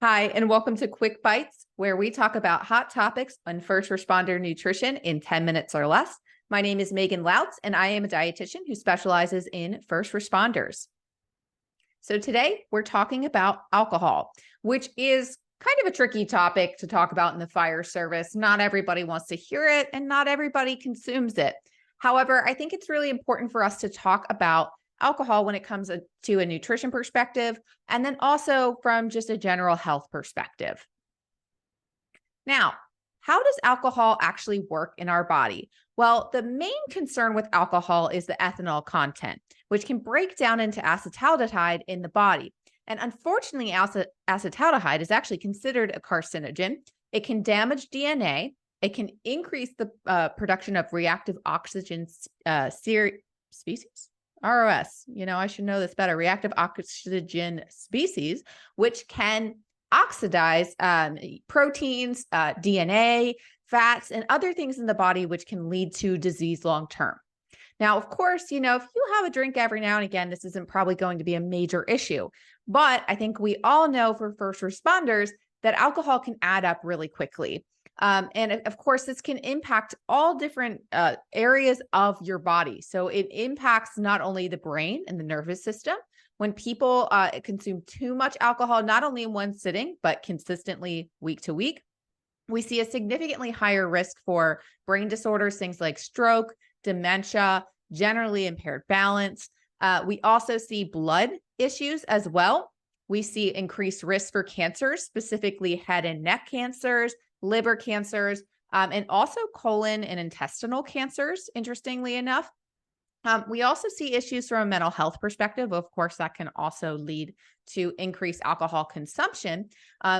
Hi, and welcome to Quick Bites, where we talk about hot topics on first responder nutrition in 10 minutes or less. My name is Megan Loutz, and I am a dietitian who specializes in first responders. So today we're talking about alcohol, which is kind of a tricky topic to talk about in the fire service. Not everybody wants to hear it, and not everybody consumes it. However, I think it's really important for us to talk about alcohol when it comes to a nutrition perspective, and then also from just a general health perspective. Now, how does alcohol actually work in our body? Well, the main concern with alcohol is the ethanol content, which can break down into acetaldehyde in the body. And unfortunately, acetaldehyde is actually considered a carcinogen. It can damage DNA. It can increase the production of reactive oxygen species. ROS, I should know this better. Reactive oxygen species, which can oxidize proteins, DNA, fats, and other things in the body, which can lead to disease long term. Now, of course, if you have a drink every now and again, this isn't probably going to be a major issue. But I think we all know for first responders that alcohol can add up really quickly. And of course, this can impact all different areas of your body. So it impacts not only the brain and the nervous system. When people consume too much alcohol, not only in one sitting, but consistently week to week, we see a significantly higher risk for brain disorders, things like stroke, dementia, generally impaired balance. We also see blood issues as well. We see increased risk for cancers, specifically head and neck cancers, liver cancers, and also colon and intestinal cancers, interestingly enough. We also see issues from a mental health perspective. Of course, that can also lead to increased alcohol consumption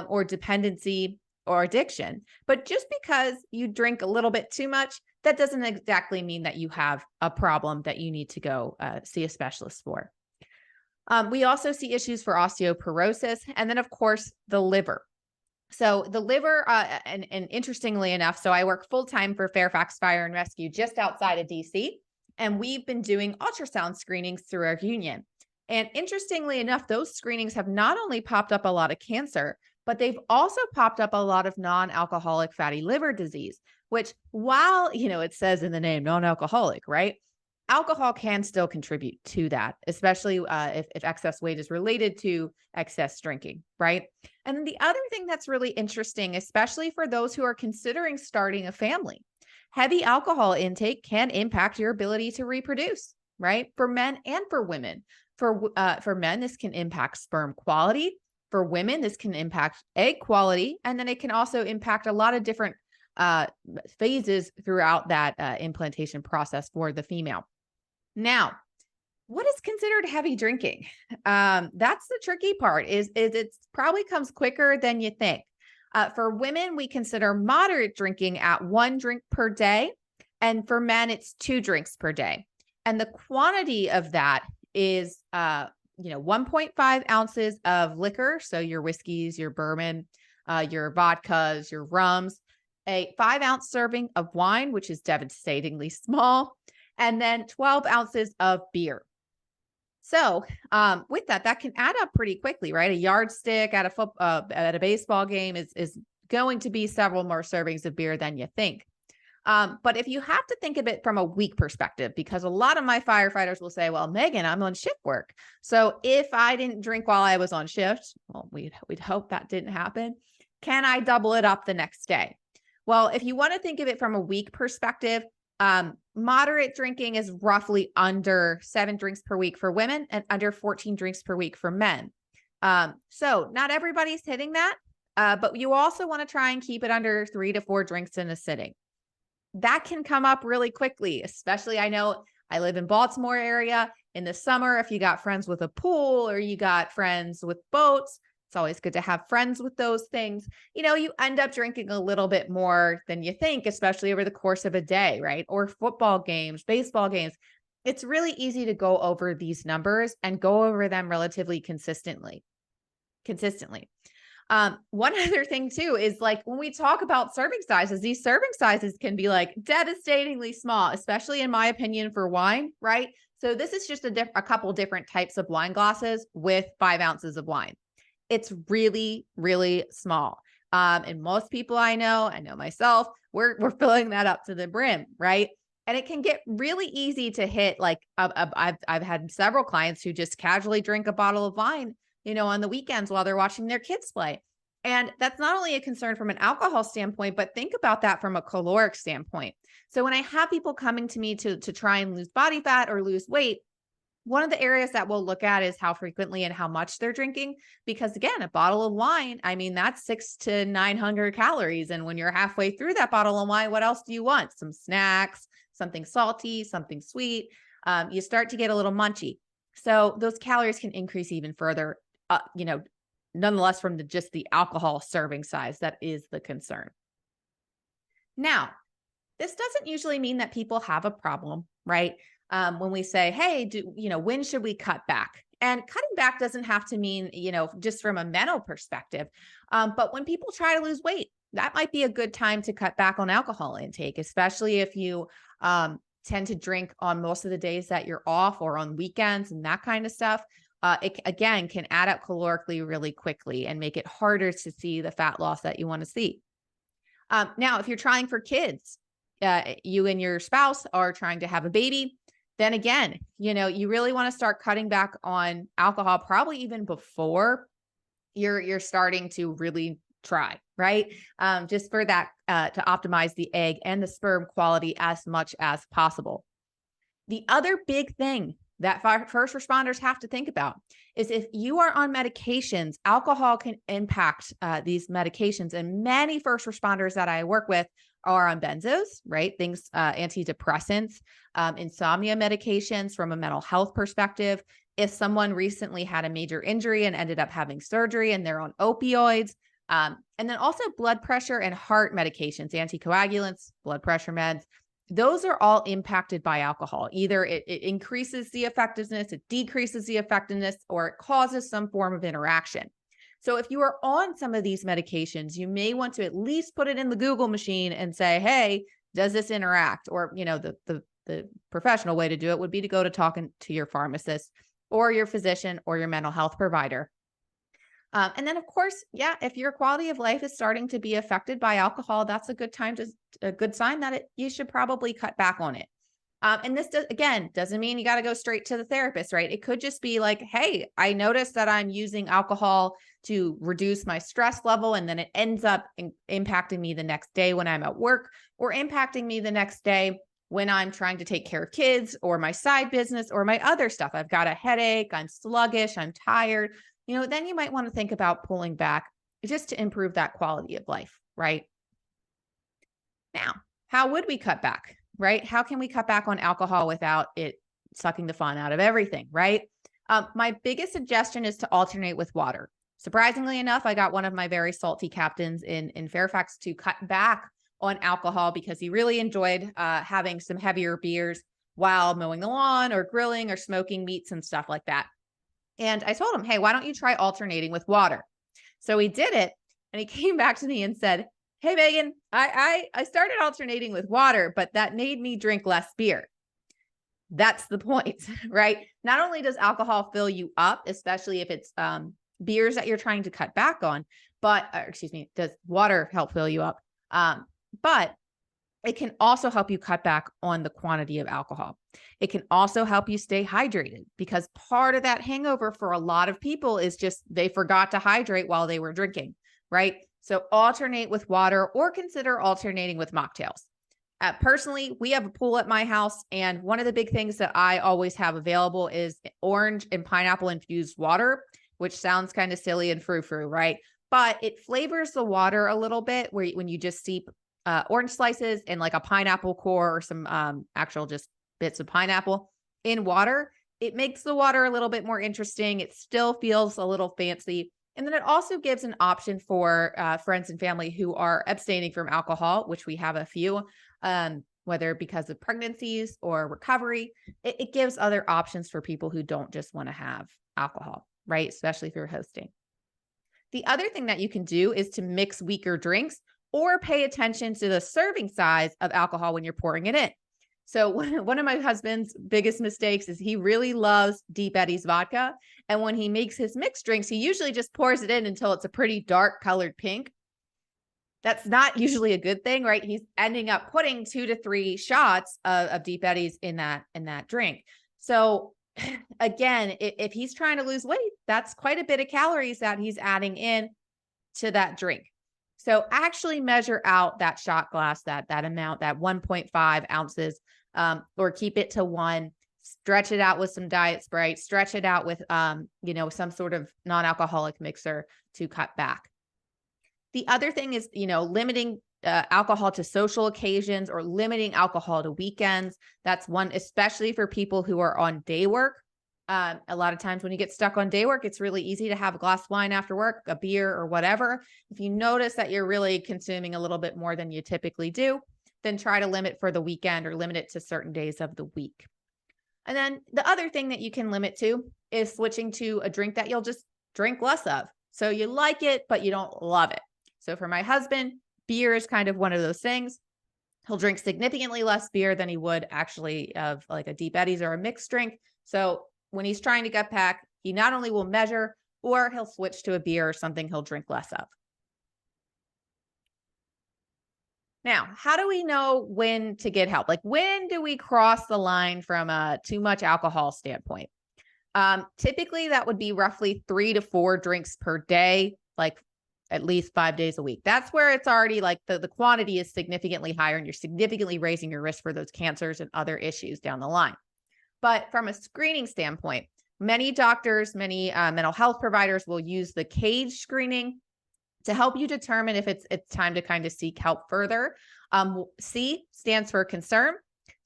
or dependency or addiction. But just because you drink a little bit too much, that doesn't exactly mean that you have a problem that you need to go see a specialist for. We also see issues for osteoporosis, and then, of course, the liver. So the liver, and interestingly enough, so I work full-time for Fairfax Fire and Rescue just outside of DC, and we've been doing ultrasound screenings through our union. And interestingly enough, those screenings have not only popped up a lot of cancer, but they've also popped up a lot of non-alcoholic fatty liver disease, which while, it says in the name non-alcoholic, right? Alcohol can still contribute to that, especially if excess weight is related to excess drinking, right? And then the other thing that's really interesting, especially for those who are considering starting a family, heavy alcohol intake can impact your ability to reproduce, right? For men and for women. For men, this can impact sperm quality. For women, this can impact egg quality. And then it can also impact a lot of different phases throughout that implantation process for the female. Now, what is considered heavy drinking? That's the tricky part is it probably comes quicker than you think. For women, we consider moderate drinking at 1 drink per day. And for men, it's 2 drinks per day. And the quantity of that is, 1.5 ounces of liquor. So your whiskeys, your bourbon, your vodkas, your rums, a 5-ounce serving of wine, which is devastatingly small, and then 12 ounces of beer. So with that can add up pretty quickly, right? A yardstick at a baseball game is going to be several more servings of beer than you think. But if you have to think of it from a week perspective, because a lot of my firefighters will say, well, Megan, I'm on shift work. So if I didn't drink while I was on shift, well, we'd hope that didn't happen. Can I double it up the next day? Well, if you want to think of it from a week perspective, moderate drinking is roughly under 7 drinks per week for women and under 14 drinks per week for men. So not everybody's hitting that, but you also want to try and keep it under 3 to 4 drinks in a sitting. That can come up really quickly, especially I know I live in Baltimore area in the summer. If you got friends with a pool or you got friends with boats, it's always good to have friends with those things. You end up drinking a little bit more than you think, especially over the course of a day, right? Or football games, baseball games. It's really easy to go over these numbers and go over them relatively consistently. One other thing too is like when we talk about serving sizes, these serving sizes can be like devastatingly small, especially in my opinion for wine, right? So this is just a couple different types of wine glasses with 5 ounces of wine. It's really, really small. And most people I know myself, we're filling that up to the brim, right? And it can get really easy to hit. Like I've had several clients who just casually drink a bottle of wine, on the weekends while they're watching their kids play. And that's not only a concern from an alcohol standpoint, but think about that from a caloric standpoint. So when I have people coming to me to try and lose body fat or lose weight, one of the areas that we'll look at is how frequently and how much they're drinking. Because again, a bottle of wine, I mean, that's 600 to 900 calories. And when you're halfway through that bottle of wine, what else do you want? Some snacks, something salty, something sweet. You start to get a little munchy. So those calories can increase even further, nonetheless, from just the alcohol serving size. That is the concern. Now, this doesn't usually mean that people have a problem, right? When we say, hey, when should we cut back? And cutting back doesn't have to mean, just from a mental perspective. But when people try to lose weight, that might be a good time to cut back on alcohol intake, especially if you tend to drink on most of the days that you're off or on weekends and that kind of stuff. It again can add up calorically really quickly and make it harder to see the fat loss that you want to see. Now, if you're trying for kids, you and your spouse are trying to have a baby, then again, you really want to start cutting back on alcohol, probably even before you're starting to really try, right? Just for that, to optimize the egg and the sperm quality as much as possible. The other big thing that first responders have to think about is if you are on medications, alcohol can impact these medications. And many first responders that I work with are on benzos, right? Things, antidepressants, insomnia medications from a mental health perspective. If someone recently had a major injury and ended up having surgery and they're on opioids, and then also blood pressure and heart medications, anticoagulants, blood pressure meds, those are all impacted by alcohol. Either it increases the effectiveness, it decreases the effectiveness, or it causes some form of interaction. So if you are on some of these medications, you may want to at least put it in the Google machine and say, hey, does this interact? Or, the professional way to do it would be to go to talking to your pharmacist or your physician or your mental health provider. And then of course, if your quality of life is starting to be affected by alcohol, that's a good sign that you should probably cut back on it. And this doesn't mean you got to go straight to the therapist, right? It could just be like, hey, I noticed that I'm using alcohol to reduce my stress level. And then it ends up impacting me the next day when I'm at work, or impacting me the next day when I'm trying to take care of kids or my side business or my other stuff. I've got a headache, I'm sluggish, I'm tired. Then you might want to think about pulling back just to improve that quality of life, right? Now, how would we cut back, right? How can we cut back on alcohol without it sucking the fun out of everything, right? My biggest suggestion is to alternate with water. Surprisingly enough, I got one of my very salty captains in Fairfax to cut back on alcohol because he really enjoyed having some heavier beers while mowing the lawn or grilling or smoking meats and stuff like that. And I told him, hey, why don't you try alternating with water? So he did it, and he came back to me and said, hey, Megan, I started alternating with water, but that made me drink less beer. That's the point, right? Not only does alcohol fill you up, especially if it's beers that you're trying to cut back on, does water help fill you up? But it can also help you cut back on the quantity of alcohol. It can also help you stay hydrated, because part of that hangover for a lot of people is just they forgot to hydrate while they were drinking, right? So alternate with water, or consider alternating with mocktails. Personally, we have a pool at my house, and one of the big things that I always have available is orange and pineapple infused water, which sounds kind of silly and frou-frou, right? But it flavors the water a little bit when you just steep orange slices and like a pineapple core or some actual just bits of pineapple in water. It makes the water a little bit more interesting. It still feels a little fancy. And then it also gives an option for friends and family who are abstaining from alcohol, which we have a few, whether because of pregnancies or recovery. It gives other options for people who don't just want to have alcohol, right? Especially if you're hosting. The other thing that you can do is to mix weaker drinks, or pay attention to the serving size of alcohol when you're pouring it in. So one of my husband's biggest mistakes is he really loves Deep Eddy's vodka. And when he makes his mixed drinks, he usually just pours it in until it's a pretty dark colored pink. That's not usually a good thing, right? He's ending up putting 2 to 3 shots of Deep Eddy's in that drink. So again, if he's trying to lose weight, that's quite a bit of calories that he's adding in to that drink. So actually measure out that shot glass, that amount, that 1.5 ounces, or keep it to 1. Stretch it out with some Diet Sprite. Stretch it out with, some sort of non-alcoholic mixer to cut back. The other thing is, limiting alcohol to social occasions or limiting alcohol to weekends. That's one, especially for people who are on day work. A lot of times when you get stuck on day work, it's really easy to have a glass of wine after work, a beer or whatever. If you notice that you're really consuming a little bit more than you typically do, then try to limit for the weekend or limit it to certain days of the week. And then the other thing that you can limit to is switching to a drink that you'll just drink less of. So you like it, but you don't love it. So for my husband, beer is kind of one of those things. He'll drink significantly less beer than he would actually of like a Deep Eddy's or a mixed drink. So when he's trying to gut pack, he not only will measure, or he'll switch to a beer or something he'll drink less of. Now, how do we know when to get help? Like, when do we cross the line from a too much alcohol standpoint? Typically, that would be roughly 3 to 4 drinks per day, like at least 5 days a week. That's where it's already like the quantity is significantly higher and you're significantly raising your risk for those cancers and other issues down the line. But from a screening standpoint, many doctors, many mental health providers will use the CAGE screening to help you determine if it's time to kind of seek help further. C stands for concern.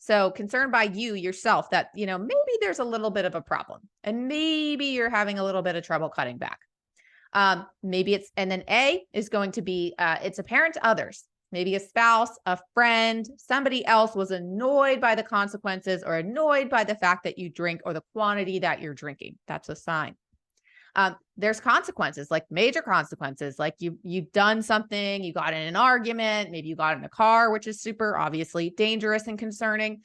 So concern by you yourself that, maybe there's a little bit of a problem and maybe you're having a little bit of trouble cutting back. And then A is going to be, it's apparent to others, maybe a spouse, a friend, somebody else was annoyed by the consequences or annoyed by the fact that you drink or the quantity that you're drinking. That's a sign. There's consequences, like major consequences, like you've done something, you got in an argument, maybe you got in a car, which is super obviously dangerous and concerning.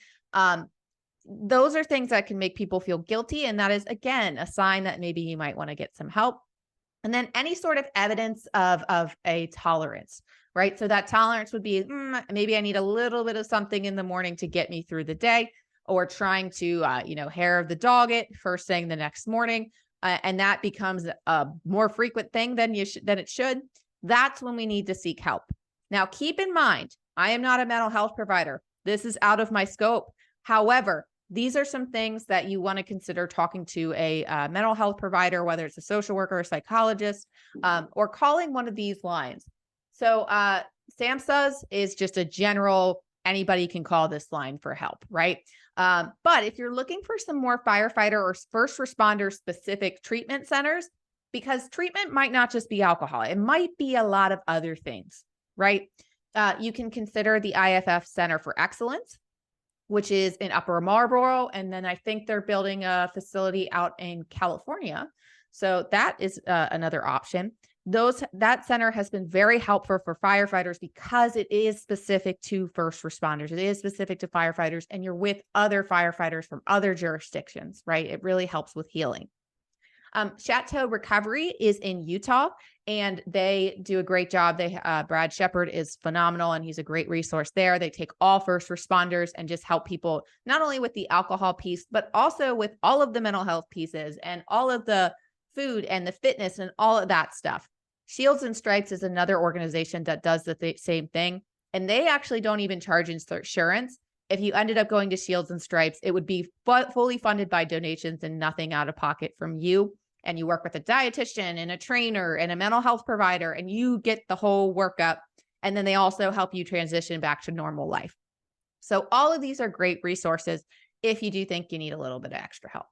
Those are things that can make people feel guilty. And that is, again, a sign that maybe you might want to get some help. And then any sort of evidence of a tolerance, right? So that tolerance would be, maybe I need a little bit of something in the morning to get me through the day, or trying to, hair of the dog it first thing the next morning. And that becomes a more frequent thing than it should. That's when we need to seek help. Now, keep in mind, I am not a mental health provider. This is out of my scope. However, these are some things that you want to consider talking to a mental health provider, whether it's a social worker or psychologist, or calling one of these lines. So SAMHSA's is just a general, anybody can call this line for help, right? But if you're looking for some more firefighter or first responder specific treatment centers, because treatment might not just be alcohol, it might be a lot of other things, right? You can consider the IFF Center for Excellence, which is in Upper Marlboro. And then I think they're building a facility out in California. So that is another option. That center has been very helpful for firefighters because it is specific to first responders. It is specific to firefighters, and you're with other firefighters from other jurisdictions, right? It really helps with healing. Chateau Recovery is in Utah, and they do a great job. Brad Shepard is phenomenal, and he's a great resource there. They take all first responders and just help people not only with the alcohol piece, but also with all of the mental health pieces and all of the food and the fitness and all of that stuff. Shields and Stripes is another organization that does the same thing, and they actually don't even charge insurance. If you ended up going to Shields and Stripes, it would be fully funded by donations and nothing out of pocket from you. And you work with a dietitian and a trainer and a mental health provider, and you get the whole workup. And then they also help you transition back to normal life. So all of these are great resources if you do think you need a little bit of extra help.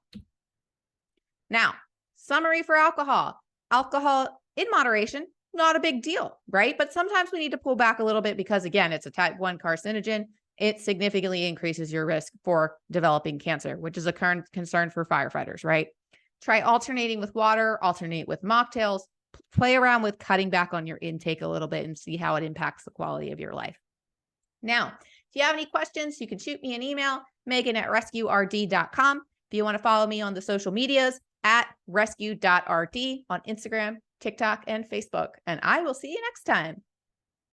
Now, summary for alcohol. Alcohol in moderation, not a big deal, right? But sometimes we need to pull back a little bit because, again, it's a type 1 carcinogen. It significantly increases your risk for developing cancer, which is a current concern for firefighters, right? Try alternating with water, alternate with mocktails, play around with cutting back on your intake a little bit and see how it impacts the quality of your life. Now, If you have any questions, you can shoot me an email, Megan@RescueRD.com. If you want to follow me on the social medias, at rescue.rd on Instagram, TikTok, and Facebook. And I will see you next time.